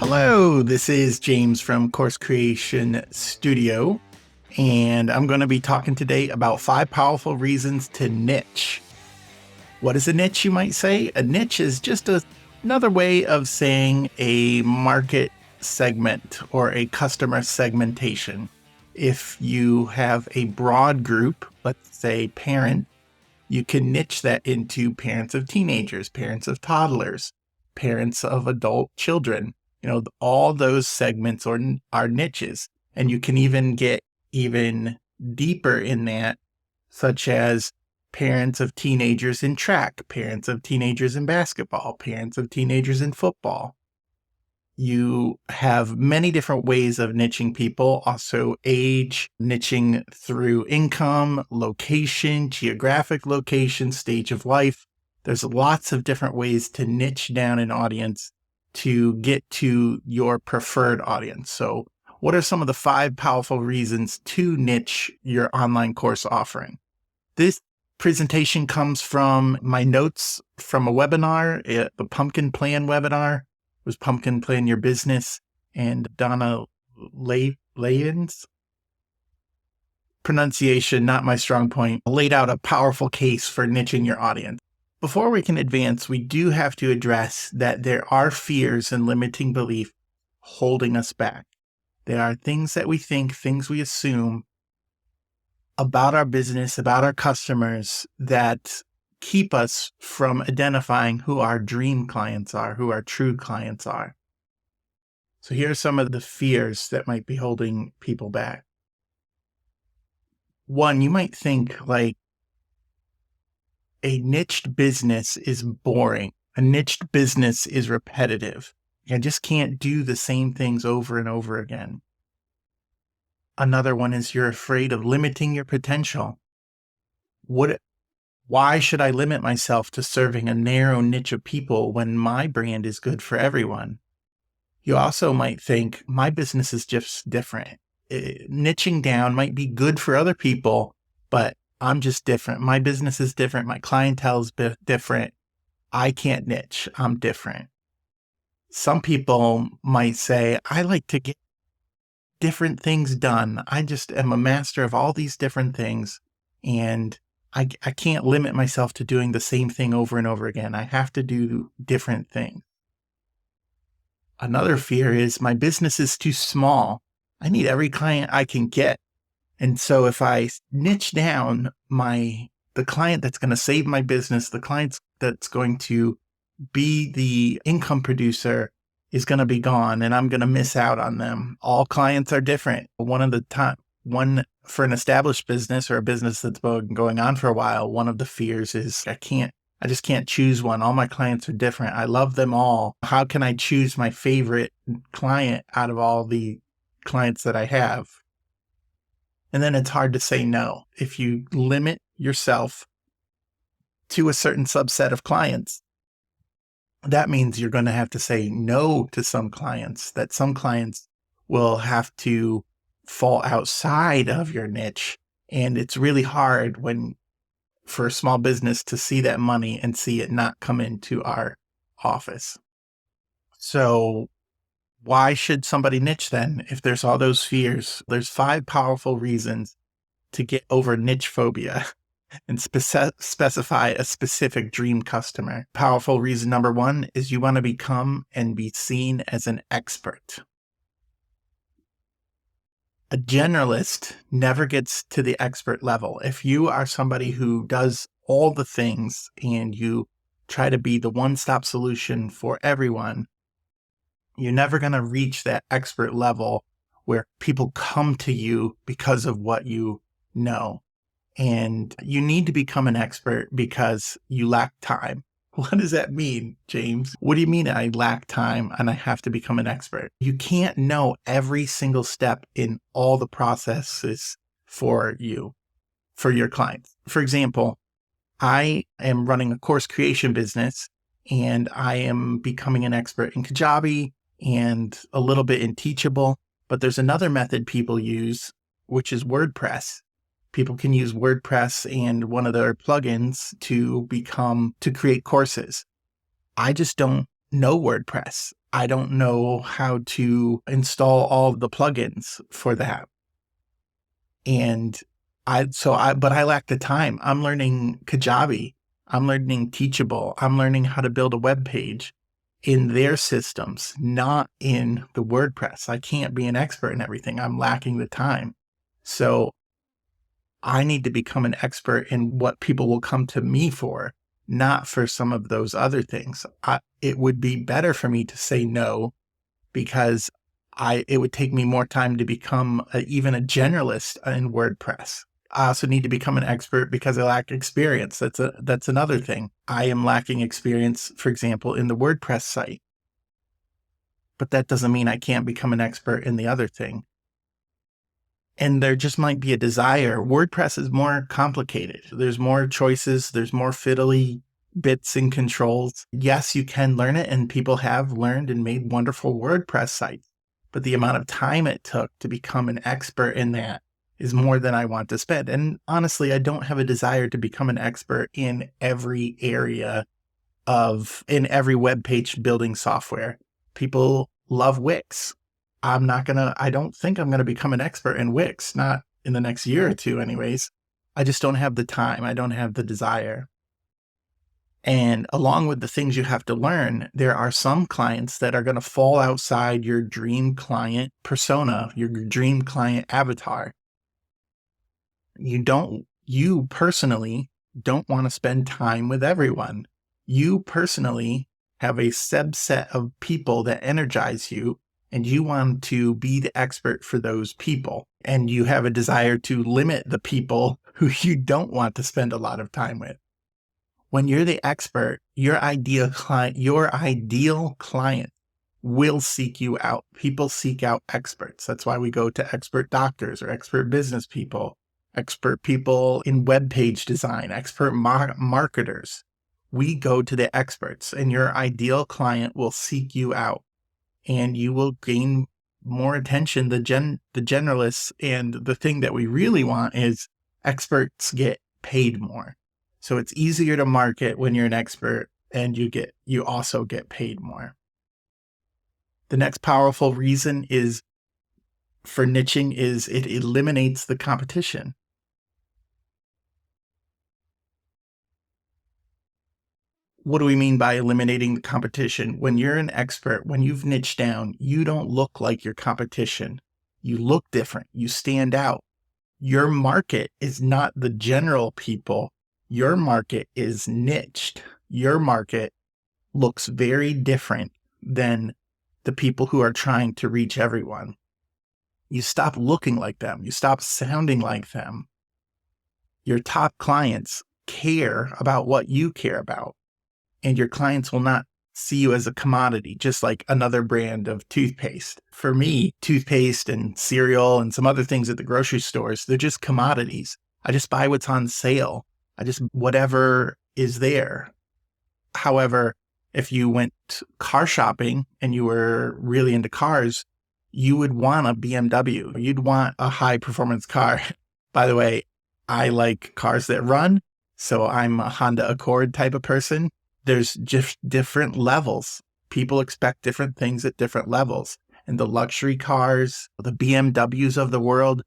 Hello, this is James from Course Creation Studio, and I'm going to be talking today about 5 powerful reasons to niche. What is a niche, you might say? A niche is just another way of saying a market segment or a customer segmentation. If you have a broad group, let's say parent, you can niche that into parents of teenagers, parents of toddlers, parents of adult children. All those segments are niches, and you can even get even deeper in that, such as parents of teenagers in track, parents of teenagers in basketball, parents of teenagers in football. You have many different ways of niching people, also age, niching through income, location, geographic location, stage of life. There's lots of different ways to niche down an audience to get to your preferred audience. So what are some of the 5 powerful reasons to niche your online course offering? This presentation comes from my notes from a webinar, the Pumpkin Plan webinar. It was Pumpkin Plan Your Business, and Donna Layens, pronunciation not my strong point, laid out a powerful case for niching your audience. Before we can advance, we do have to address that there are fears and limiting beliefs holding us back. There are things that we think, things we assume about our business, about our customers, that keep us from identifying who our dream clients are, who our true clients are. So here are some of the fears that might be holding people back. One, you might think like, a niched business is boring. A niched business is repetitive. I just can't do the same things over and over again. Another one is you're afraid of limiting your potential. Why should I limit myself to serving a narrow niche of people when my brand is good for everyone? You also might think my business is just different. Niching down might be good for other people, but I'm just different. My business is different. My clientele is different. I can't niche. I'm different. Some people might say, I like to get different things done. I just am a master of all these different things, and I can't limit myself to doing the same thing over and over again. I have to do different things. Another fear is my business is too small. I need every client I can get. And so if I niche down the client that's going to save my business, the client that's going to be the income producer is going to be gone, and I'm going to miss out on them. All clients are different. One for an established business or a business that's been going on for a while, one of the fears is I just can't choose one. All my clients are different. I love them all. How can I choose my favorite client out of all the clients that I have? And then it's hard to say no. If you limit yourself to a certain subset of clients, that means you're going to have to say no to some clients, that some clients will have to fall outside of your niche. And it's really hard for a small business to see that money and see it not come into our office. So why should somebody niche then? If there's all those fears, there's 5 powerful reasons to get over niche phobia and specify a specific dream customer. Powerful reason number 1 is you want to become and be seen as an expert. A generalist never gets to the expert level. If you are somebody who does all the things and you try to be the one-stop solution for everyone, you're never going to reach that expert level where people come to you because of what you know. And you need to become an expert because you lack time. What does that mean, James? What do you mean I lack time and I have to become an expert? You can't know every single step in all the processes for your clients. For example, I am running a course creation business, and I am becoming an expert in Kajabi and a little bit in Teachable. But there's another method people use, which is WordPress. People can use WordPress and one of their plugins to create courses. I just don't know WordPress. I don't know how to install all of the plugins for that. And but I lack the time. I'm learning Kajabi. I'm learning Teachable. I'm learning how to build a web page in their systems, not in the WordPress. I can't be an expert in everything. I'm lacking the time. So I need to become an expert in what people will come to me for, not for some of those other things. It would be better for me to say no because it would take me more time to become even a generalist in WordPress. I also need to become an expert because I lack experience. That's another thing. I am lacking experience, for example, in the WordPress site. But that doesn't mean I can't become an expert in the other thing. And there just might be a desire. WordPress is more complicated. There's more choices. There's more fiddly bits and controls. Yes, you can learn it, and people have learned and made wonderful WordPress sites. But the amount of time it took to become an expert in that is more than I want to spend. And honestly, I don't have a desire to become an expert in every area in every web page building software. People love Wix. I don't think I'm going to become an expert in Wix, not in the next year or two anyways. I just don't have the time. I don't have the desire. And along with the things you have to learn, there are some clients that are going to fall outside your dream client persona, your dream client avatar. You personally don't want to spend time with everyone. You personally have a subset of people that energize you, and you want to be the expert for those people. And you have a desire to limit the people who you don't want to spend a lot of time with. When you're the expert, your ideal client will seek you out. People seek out experts. That's why we go to expert doctors or expert business people, expert people in web page design, expert marketers. We go to the experts, and your ideal client will seek you out, and you will gain more attention. The generalists, and the thing that we really want is experts get paid more. So it's easier to market when you're an expert, and you also get paid more. The next powerful reason is for niching is it eliminates the competition. What do we mean by eliminating the competition? When you're an expert, when you've niched down, you don't look like your competition. You look different. You stand out. Your market is not the general people. Your market is niched. Your market looks very different than the people who are trying to reach everyone. You stop looking like them. You stop sounding like them. Your top clients care about what you care about, and your clients will not see you as a commodity, just like another brand of toothpaste. For me, toothpaste and cereal and some other things at the grocery stores, they're just commodities. I just buy what's on sale. Whatever is there. However, if you went car shopping and you were really into cars, you would want a BMW. You'd want a high performance car. By the way, I like cars that run, so I'm a Honda Accord type of person. There's just different levels. People expect different things at different levels. And the luxury cars, the BMWs of the world,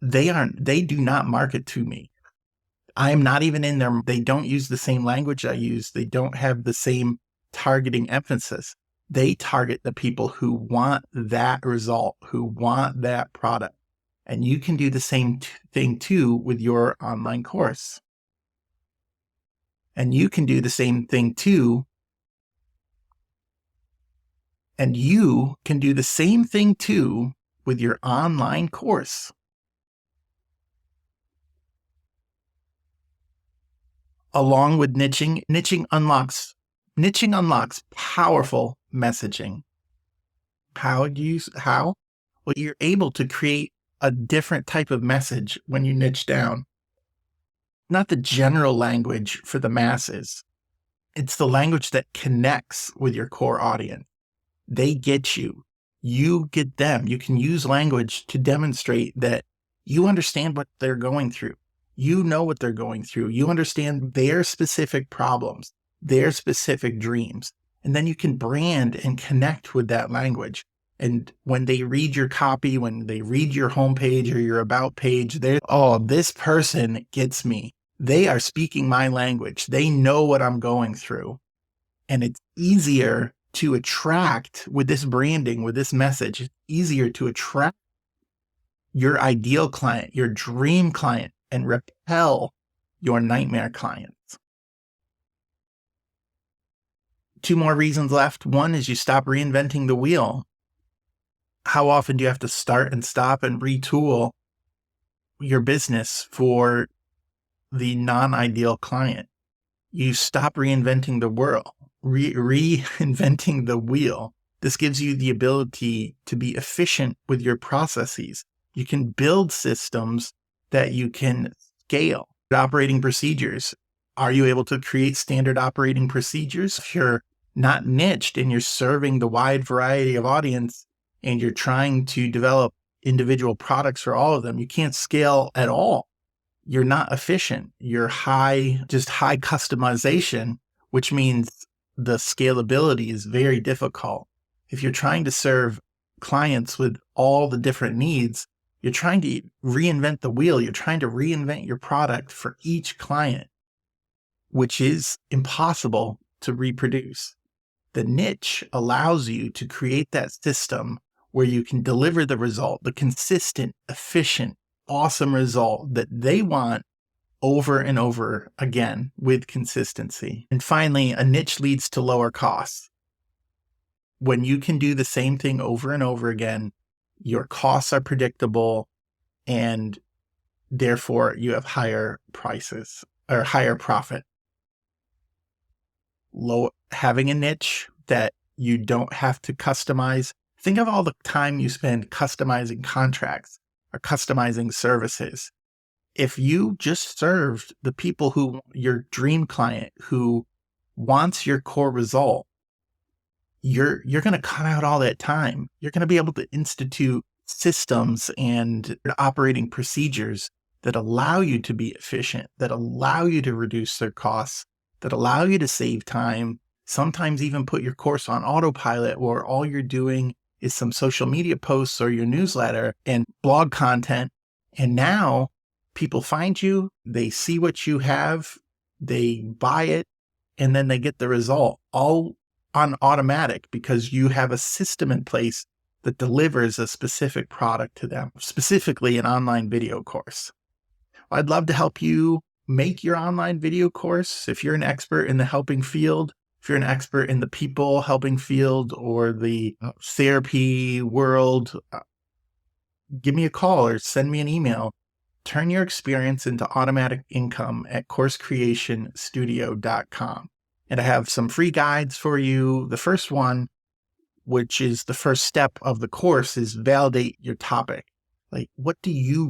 they do not market to me. I am not even in there. They don't use the same language I use. They don't have the same targeting emphasis. They target the people who want that result, who want that product. And you can do the same thing too with your online course. And you can do the same thing too. And you can do the same thing too with your online course. Along with niching, niching unlocks powerful messaging. How? Well, you're able to create a different type of message when you niche down. Not the general language for the masses. It's the language that connects with your core audience. They get you. You get them. You can use language to demonstrate that you understand what they're going through. You know what they're going through. You understand their specific problems, their specific dreams. And then you can brand and connect with that language. And when they read your copy, when they read your homepage or your about page, they're, oh, this person gets me. They are speaking my language. They know what I'm going through. And it's easier to attract with this branding, with this message, it's easier to attract your ideal client, your dream client, and repel your nightmare clients. 2 more reasons left. One is you stop reinventing the wheel. How often do you have to start and stop and retool your business for the non-ideal client? You stop reinventing the world, reinventing the wheel. This gives you the ability to be efficient with your processes. You can build systems that you can scale. Operating procedures. Are you able to create standard operating procedures? If you're not niched and you're serving the wide variety of audience and you're trying to develop individual products for all of them, you can't scale at all. You're not efficient. You're high customization, which means the scalability is very difficult. If you're trying to serve clients with all the different needs, you're trying to reinvent the wheel. You're trying to reinvent your product for each client, which is impossible to reproduce. The niche allows you to create that system where you can deliver the result, the consistent, efficient, awesome result that they want over and over again with consistency. And finally, a niche leads to lower costs. When you can do the same thing over and over again, your costs are predictable and therefore you have higher prices or higher profit. Having a niche that you don't have to customize. Think of all the time you spend customizing contracts or customizing services. If you just served the people who, your dream client who wants your core result, you're going to cut out all that time. You're going to be able to institute systems and operating procedures that allow you to be efficient, that allow you to reduce their costs, that allow you to save time, sometimes even put your course on autopilot where all you're doing is some social media posts or your newsletter and blog content. And now people find you, they see what you have, they buy it, and then they get the result all on automatic because you have a system in place that delivers a specific product to them, specifically an online video course. I'd love to help you make your online video course. If you're an expert in the helping field, if you're an expert in the people helping field or the therapy world, give me a call or send me an email. Turn your experience into automatic income at coursecreationstudio.com. And I have some free guides for you. The first one, which is the first step of the course, is validate your topic. Like, what can you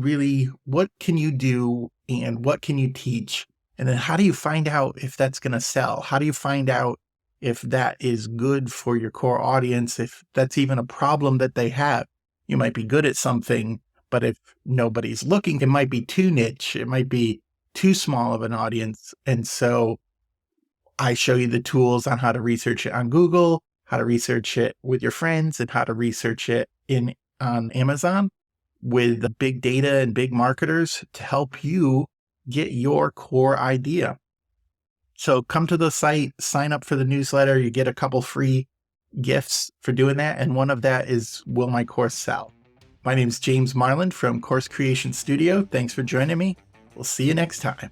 do and what can you teach? And then how do you find out if that's going to sell? How do you find out if that is good for your core audience, if that's even a problem that they have? You might be good at something, but if nobody's looking, it might be too niche. It might be too small of an audience. And so I show you the tools on how to research it on Google, how to research it with your friends, and how to research it on Amazon with the big data and big marketers to help you get your core idea. So come to the site, sign up for the newsletter. You get a couple free gifts for doing that. And one of that is, will my course sell? My name is James Marland from Course Creation Studio. Thanks for joining me. We'll see you next time.